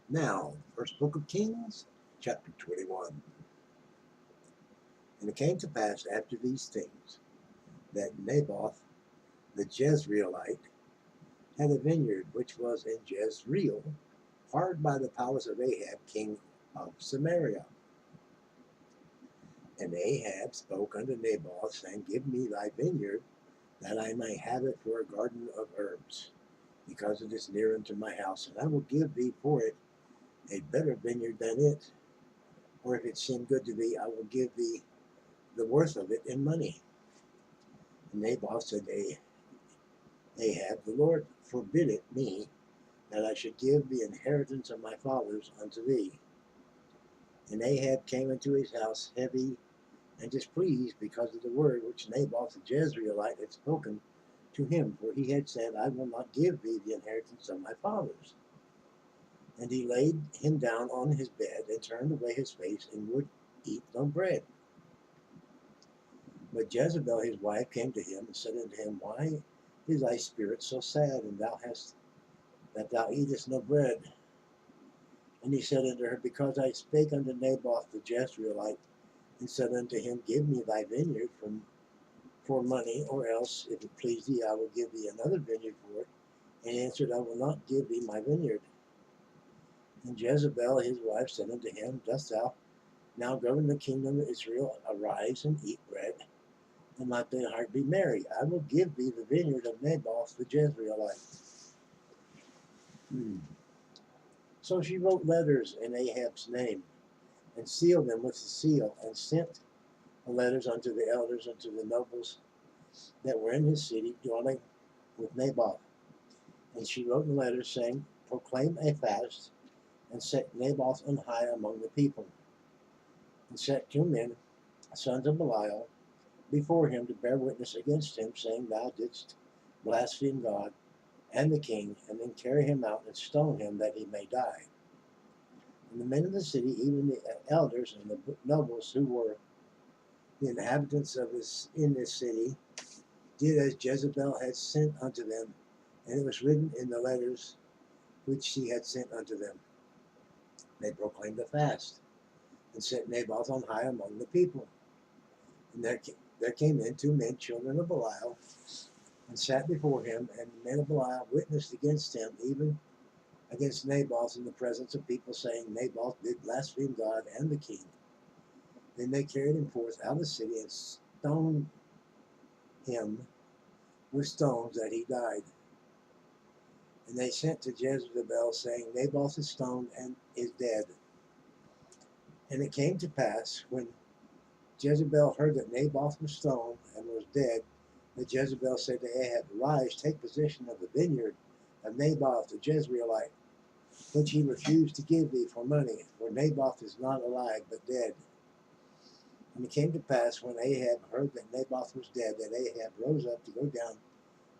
Now, first book of Kings, chapter 21. And it came to pass after these things that Naboth the Jezreelite had a vineyard which was in Jezreel, hard by the palace of Ahab, king of Samaria. And Ahab spoke unto Naboth, saying, Give me thy vineyard, that I may have it for a garden of herbs, because it is near unto my house, and I will give thee for it a better vineyard than it. Or if it seem good to thee, I will give thee the worth of it in money. And Naboth said to Ahab, The Lord forbid it me, that I should give the inheritance of my fathers unto thee. And Ahab came into his house heavy and displeased because of the word which Naboth the Jezreelite had spoken to him, for he had said, I will not give thee the inheritance of my fathers. And he laid him down on his bed, and turned away his face, and would eat no bread. But Jezebel his wife came to him, and said unto him, Why is thy spirit so sad, and that thou eatest no bread? And he said unto her, Because I spake unto Naboth the Jezreelite, and said unto him, Give me thy vineyard for money, or else, if it please thee, I will give thee another vineyard for it. And answered, I will not give thee my vineyard. And Jezebel his wife said unto him, Dost thou now govern the kingdom of Israel? Arise and eat bread, and let thy heart be merry. I will give thee the vineyard of Naboth the Jezreelite. So she wrote letters in Ahab's name, and sealed them with the seal, and sent the letters unto the elders and to the nobles that were in his city, dwelling with Naboth. And she wrote in letters, saying, Proclaim a fast, and set Naboth on high among the people, and set 2 men, sons of Belial, before him to bear witness against him, saying, Thou didst blaspheme God and the king, and then carry him out and stone him that he may die. And the men of the city, even the elders and the nobles who were the inhabitants in this city, did as Jezebel had sent unto them, and it was written in the letters which she had sent unto them. They proclaimed a fast, and set Naboth on high among the people. And there came in 2 men, children of Belial, and sat before him, and the men of Belial witnessed against him, even against Naboth in the presence of people, saying, Naboth did blaspheme God and the king. Then they carried him forth out of the city, and stoned him with stones that he died. And they sent to Jezebel, saying, Naboth is stoned and is dead. And it came to pass, when Jezebel heard that Naboth was stoned and was dead, that Jezebel said to Ahab, Arise, take possession of the vineyard of Naboth the Jezreelite, which he refused to give thee for money, for Naboth is not alive, but dead. And it came to pass, when Ahab heard that Naboth was dead, that Ahab rose up to go down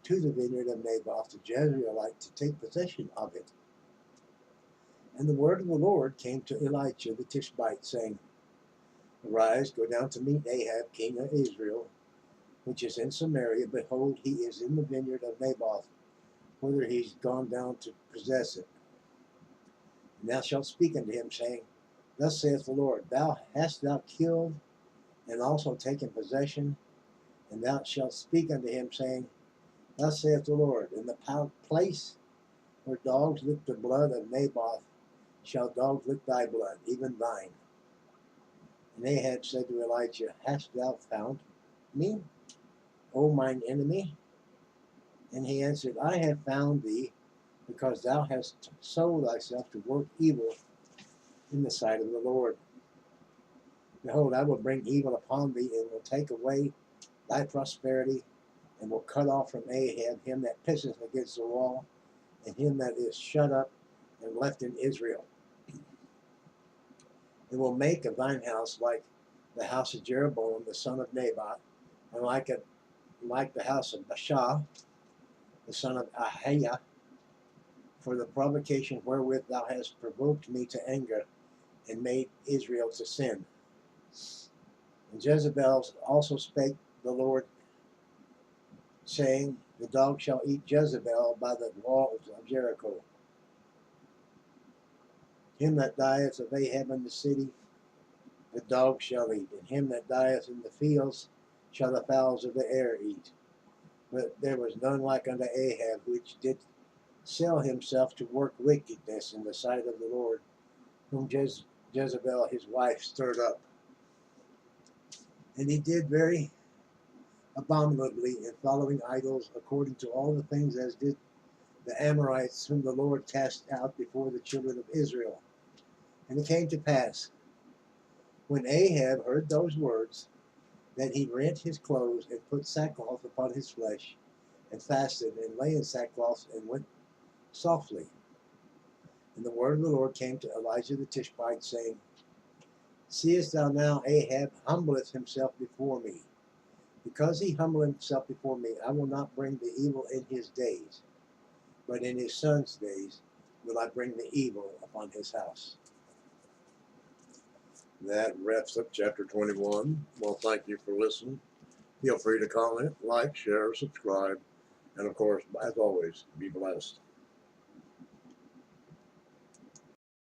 to the vineyard of Naboth the Jezreelite to take possession of it. And the word of the Lord came to Elijah the Tishbite, saying, Arise, go down to meet Ahab, king of Israel, which is in Samaria. Behold, he is in the vineyard of Naboth, whither he's gone down to possess it. And thou shalt speak unto him, saying, Thus saith the Lord, hast thou killed and also taken possession? And thou shalt speak unto him, saying, Thus saith the Lord, in the place where dogs lick the blood of Naboth, shall dogs lick thy blood, even thine. And Ahab said to Elijah, Hast thou found me, O mine enemy? And he answered, I have found thee, because thou hast sold thyself to work evil in the sight of the Lord. Behold, I will bring evil upon thee, and will take away thy prosperity, and will cut off from Ahab him that pisseth against the wall, and him that is shut up and left in Israel. And will make of thine house like the house of Jeroboam the son of Nebat, and like the house of Baasha the son of Ahiah, for the provocation wherewith thou hast provoked me to anger, and made Israel to sin. And Jezebel also spake the Lord, saying, The dog shall eat Jezebel by the walls of Jericho. Him that dieth of Ahab in the city, the dogs shall eat, and him that dieth in the fields shall the fowls of the air eat. But there was none like unto Ahab, which did sell himself to work wickedness in the sight of the Lord, whom Jezebel his wife stirred up. And he did very abominably in following idols, according to all the things as did the Amorites, whom the Lord cast out before the children of Israel. And it came to pass, when Ahab heard those words, that he rent his clothes and put sackcloth upon his flesh, and fasted, and lay in sackcloth, and went softly. And the word of the Lord came to Elijah the Tishbite, saying, Seest thou now Ahab humbleth himself before me? Because he humbled himself before me, I will not bring the evil in his days, but in his son's days will I bring the evil upon his house. That wraps up chapter 21. Well, thank you for listening. Feel free to comment, like, share, subscribe, and of course, as always, be blessed.